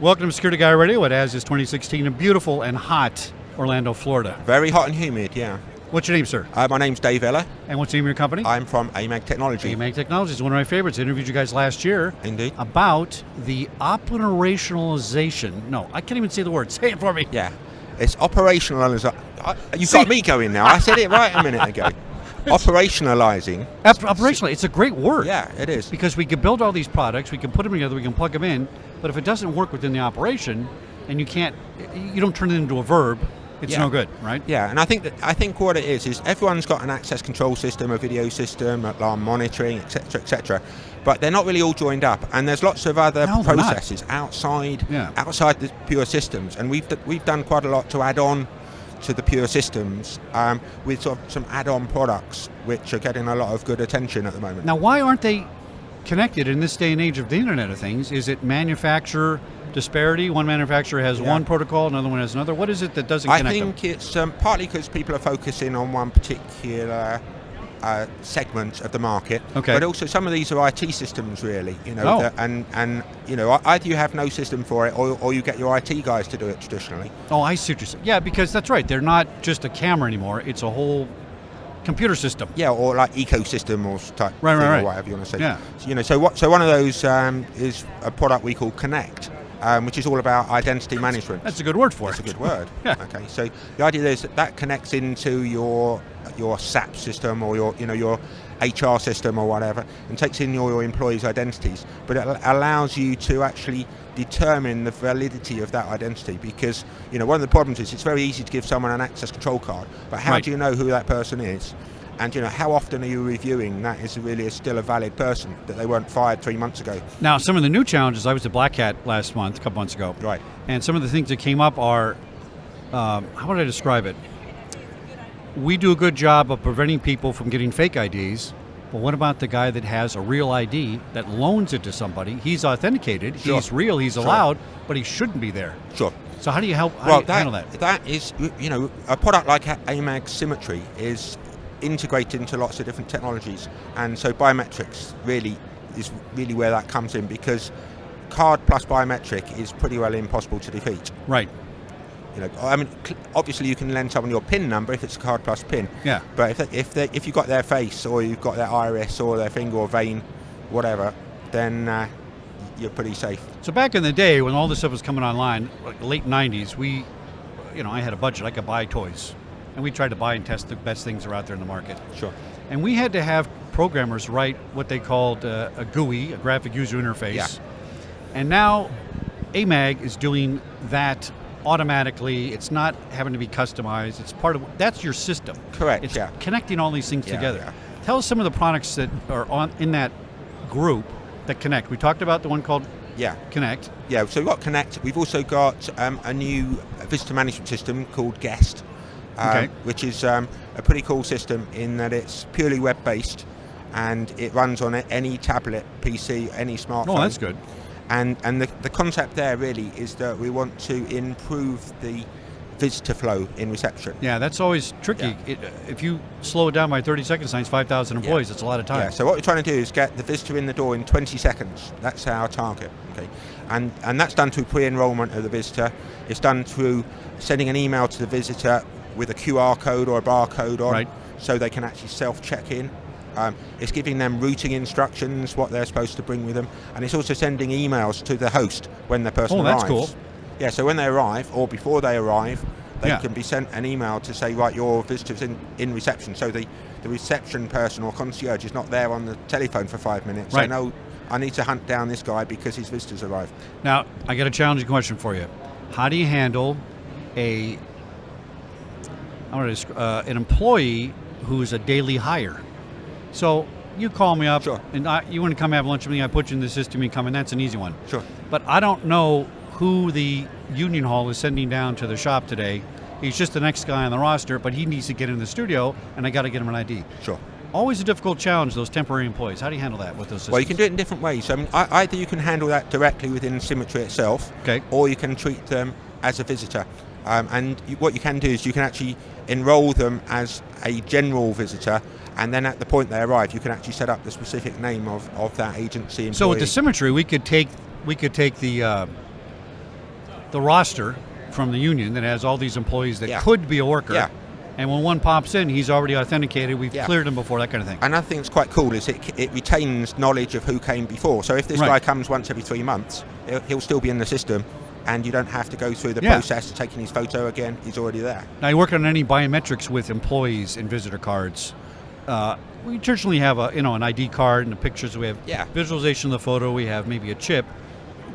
Welcome to Security Guy Radio. It has is 2016 in beautiful and hot Orlando, Florida. Very hot and humid, yeah. What's your name, sir? My name's Dave Eller. And what's the name of your company? I'm from AMAG Technology. AMAG Technology is one of my favorites. I interviewed you guys last year. Indeed. About the operationalization. No, I can't even say the word. Say it for me. Yeah. It's operationalizing. You've got me going now. I said it right a minute ago. Operationalizing. Operationally, it's a great word. Yeah, it is. Because we can build all these products, we can put them together, we can plug them in, but if it doesn't work within the operation, and you don't turn it into a verb, it's no good, right? Yeah, and I think what it is everyone's got an access control system, a video system, alarm monitoring, etc., but they're not really all joined up, and there's lots of other processes outside the pure systems, and we've done quite a lot to add on to the pure systems with sort of some add-on products which are getting a lot of good attention at the moment. Now, why aren't they connected in this day and age of the Internet of Things? Is it manufacturer disparity? One manufacturer has one protocol, another one has another. What is it that doesn't connect them? I think it's partly because people are focusing on one particular segment of the market, but also some of these are IT systems, really. And either you have no system for it, or you get your IT guys to do it traditionally. Oh, I see what you're saying. Yeah, because that's right. They're not just a camera anymore. It's a whole computer system. Yeah, or like ecosystem or type thing, or whatever you want to say. Yeah. So one of those is a product we call Connect. Which is all about identity management. That's a good word for it. That's a good word. Okay, so the idea is that connects into your SAP system or your HR system or whatever, and takes in your employees' identities. But it allows you to actually determine the validity of that identity, because one of the problems is it's very easy to give someone an access control card, but how do you know who that person is? And how often are you reviewing that is really still a valid person, that they weren't fired 3 months ago? Now, some of the new challenges, I was at Black Hat a couple months ago. Right. And some of the things that came up are, how would I describe it? We do a good job of preventing people from getting fake IDs, but what about the guy that has a real ID that loans it to somebody? He's authenticated, he's real, he's allowed, but he shouldn't be there. Sure. So how do you handle that? That is, a product like AMAG Symmetry is integrated into lots of different technologies, and so biometrics is really where that comes in, because card plus biometric is pretty well impossible to defeat. Right. Obviously you can lend someone your PIN number if it's a card plus PIN. Yeah. But if you've got their face, or you've got their iris, or their finger or vein, whatever, then you're pretty safe. So back in the day when all this stuff was coming online, like late 90s, I had a budget. I could buy toys. And we tried to buy and test the best things that are out there in the market. Sure. And we had to have programmers write what they called a GUI, a graphic user interface. Yeah. And now AMAG is doing that automatically. It's not having to be customized. It's that's your system. Correct. It's connecting all these things together. Yeah. Tell us some of the products that are in that group that connect. We talked about the one called Connect. Yeah, so we've got Connect. We've also got a new visitor management system called Guest. Which is a pretty cool system in that it's purely web-based, and it runs on any tablet, PC, any smartphone. Oh, that's good. And the concept there really is that we want to improve the visitor flow in reception. Yeah, that's always tricky. Yeah. If you slow it down by 30 seconds times 5,000 employees, that's a lot of time. Yeah, so what we're trying to do is get the visitor in the door in 20 seconds. That's our target. Okay, and that's done through pre-enrollment of the visitor. It's done through sending an email to the visitor with a QR code or a barcode on, so they can actually self-check in. It's giving them routing instructions, what they're supposed to bring with them, and it's also sending emails to the host when the person arrives. Oh, that's cool. Yeah, so when they arrive, or before they arrive, they can be sent an email to say, right, your visitor's in reception, so the reception person or concierge is not there on the telephone for 5 minutes. Right. So, no, I need to hunt down this guy because his visitor's arrived. Now, I got a challenging question for you. How do you handle an employee who's a daily hire? So you call me up and you want to come have lunch with me, I put you in the system, you come in, that's an easy one. Sure. But I don't know who the union hall is sending down to the shop today. He's just the next guy on the roster, but he needs to get in the studio, and I got to get him an ID. Sure. Always a difficult challenge, those temporary employees. How do you handle that with those systems? Well, you can do it in different ways. Either you can handle that directly within Symmetry itself, or you can treat them as a visitor. What you can do is you can actually enroll them as a general visitor, and then at the point they arrive, you can actually set up the specific name of that agency employee. So with the Symmetry, we could take the the roster from the union that has all these employees that could be a worker. Yeah. And when one pops in, he's already authenticated. We've cleared him before, that kind of thing. Another thing that's quite cool is it retains knowledge of who came before. So if this guy comes once every 3 months, he'll still be in the system, and you don't have to go through the process of taking his photo again. He's already there. Now, you work on any biometrics with employees and visitor cards. We traditionally have an ID card and the pictures. We have visualization of the photo. We have maybe a chip.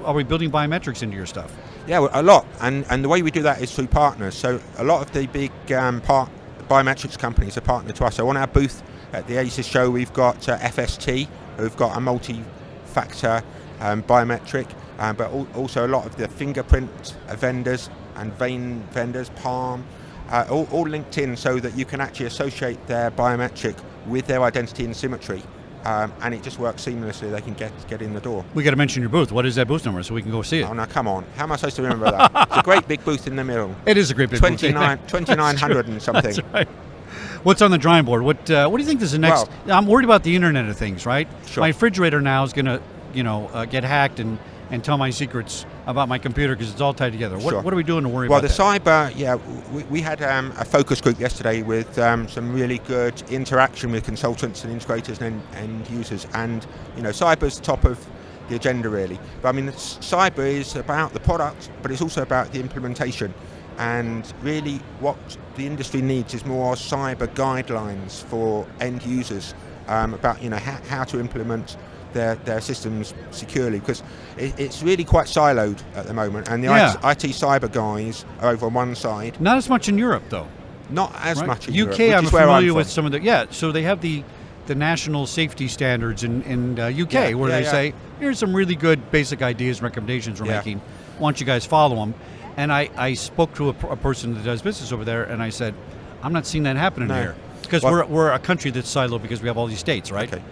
Are we building biometrics into your stuff? Yeah, a lot, and the way we do that is through partners. So a lot of the big biometrics companies are partnered to us. So on our booth at the ACES show, we've got FST, who've got a multi-factor biometric, but also a lot of the fingerprint vendors and vein vendors, Palm, all linked in so that you can actually associate their biometric with their identity and symmetry. And it just works seamlessly. They can get in the door. We got to mention your booth. What is that booth number so we can go see it? Oh, no, come on. How am I supposed to remember that? It's a great big booth in the middle. It is a great big booth. 2,900 and something. That's right. What's on the drawing board? What do you think is the next? Well, I'm worried about the Internet of Things, right? Sure. My refrigerator now is going to, get hacked and tell my secrets about my computer because it's all tied together. What are we doing to worry about that? Well, the cyber, we had a focus group yesterday with some really good interaction with consultants and integrators and end users. And, cyber's top of the agenda, really. But, I mean, cyber is about the product, but it's also about the implementation. And really what the industry needs is more cyber guidelines for end users about, how to implement their systems securely, because it's really quite siloed at the moment, and the IT cyber guys are over on one side. Not as much in Europe, though. Not as much in UK, Europe. I'm familiar with some of the so they have the national safety standards in UK where they say, here's some really good basic ideas and recommendations we're making. Why don't you guys follow them? And I spoke to a person that does business over there, and I said, I'm not seeing that happening here, because we're a country that's siloed because we have all these states, right? Okay.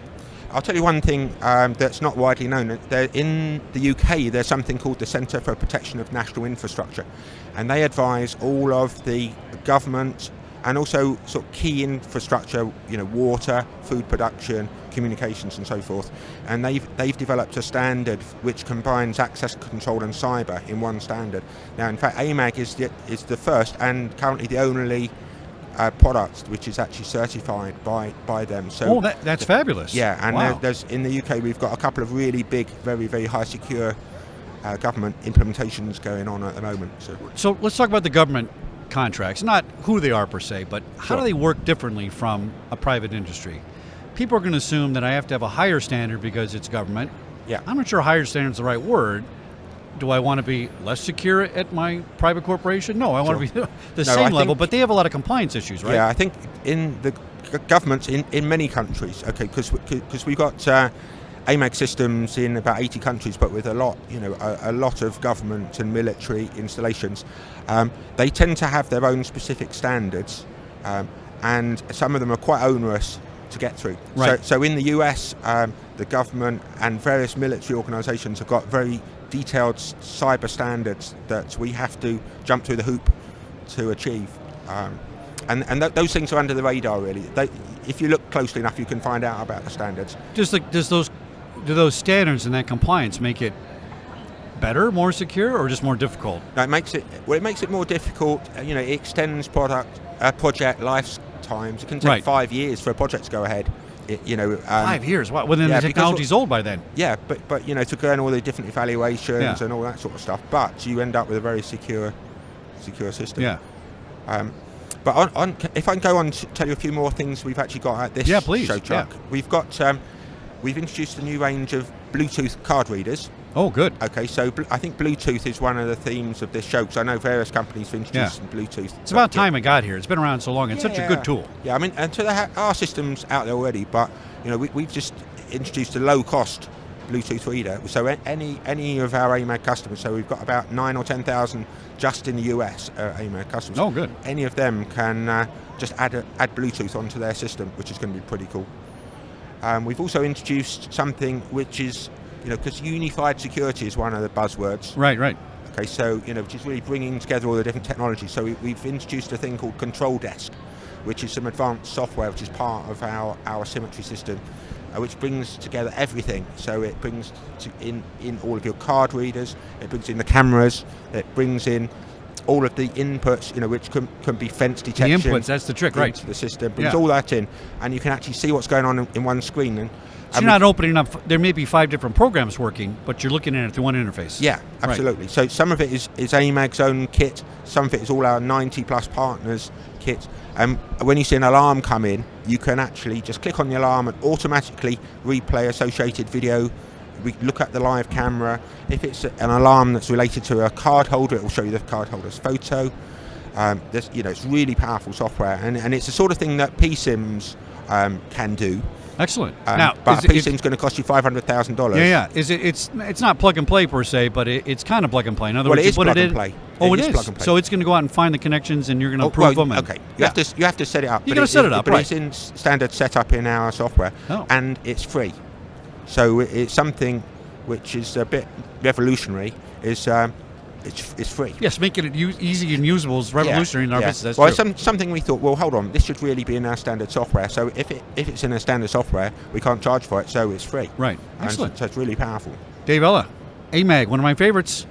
I'll tell you one thing that's not widely known. In the UK, there's something called the Centre for Protection of National Infrastructure, and they advise all of the government and also sort of key infrastructure, water, food production, communications, and so forth. And they've developed a standard which combines access control and cyber in one standard. Now, in fact, AMAG is the first and currently the only product which is actually certified by them. So that's fabulous. Yeah, and there's in the UK we've got a couple of really big, very, very high secure government implementations going on at the moment. So let's talk about the government contracts, not who they are per se, but how do they work differently from a private industry? People are going to assume that I have to have a higher standard because it's government. Yeah. I'm not sure higher standard is the right word. Do I want to be less secure at my private corporation? No, I want to be the same level, but they have a lot of compliance issues, right? Yeah, I think in the governments in many countries, because we've got AMAG systems in about 80 countries, but with a lot of government and military installations, they tend to have their own specific standards, and some of them are quite onerous to get through. Right. So in the US, the government and various military organisations have got very detailed cyber standards that we have to jump through the hoop to achieve, and those things are under the radar, really. If you look closely enough, you can find out about the standards. Do those standards and that compliance make it better, more secure, or just more difficult? No, it makes it more difficult. It extends project lifetimes. It can take 5 years for a project to go ahead. 5 years? Well, then the technology's old by then. Yeah, but to go in all the different evaluations and all that sort of stuff. But you end up with a very secure system. Yeah. But if I can go on to tell you a few more things we've actually got at this show truck. Yeah. We've introduced a new range of Bluetooth card readers. Oh, good. Okay, so I think Bluetooth is one of the themes of this show, because I know various companies have introduced Bluetooth. It's about time it got here. It's been around so long. It's such a good tool. Yeah, I mean, and so there are systems out there already, but we've just introduced a low-cost Bluetooth reader. So any of our AMAG customers, so we've got about 9,000 or 10,000 just in the US AMAG customers. Oh, good. Any of them can just add Bluetooth onto their system, which is going to be pretty cool. We've also introduced something which is, because unified security is one of the buzzwords. Right. Okay, so, which is really bringing together all the different technologies. So we've introduced a thing called Control Desk, which is some advanced software which is part of our symmetry system, which brings together everything. So it brings in all of your card readers, it brings in the cameras, it brings in all of the inputs, which can be fence detection. The inputs, that's the trick, right? Into the system, brings all that in, and you can actually see what's going on in one screen. And so you're not opening up, there may be 5 different programs working, but you're looking at it through one interface. Yeah, absolutely. Right. So some of it is AMAG's own kit, some of it is all our 90 plus partners kit. When you see an alarm come in, you can actually just click on the alarm and automatically replay associated video. We look at the live camera. If it's an alarm that's related to a card holder, it will show you the card holder's photo. It's really powerful software, and it's the sort of thing that PSIMs can do. Excellent. But a PSIM's going to cost you $500,000. Yeah. It's not plug and play per se, but it's kind of plug and play. In other words, it is plug and play. Oh, it is. Plug and play. So it's going to go out and find the connections, and you're going to approve them. Okay. You have to set it up. You got to set it up, but right? It's in standard setup in our software, and it's free. So it's something which is a bit revolutionary. It's free. Yes, making it easy and usable is revolutionary in our business. That's true. It's something we thought, well, hold on, this should really be in our standard software. So if it's in a standard software, we can't charge for it, so it's free. Right. Excellent. So it's really powerful. Dave Ella, AMAG, one of my favorites.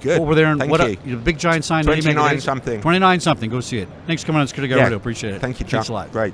Good. Over there, and Thank you. Big giant sign. 29 something. 29 something. Go see it. Thanks for coming on. It's good to go. I really appreciate it. Thank you, Chuck. Thanks a lot. Great.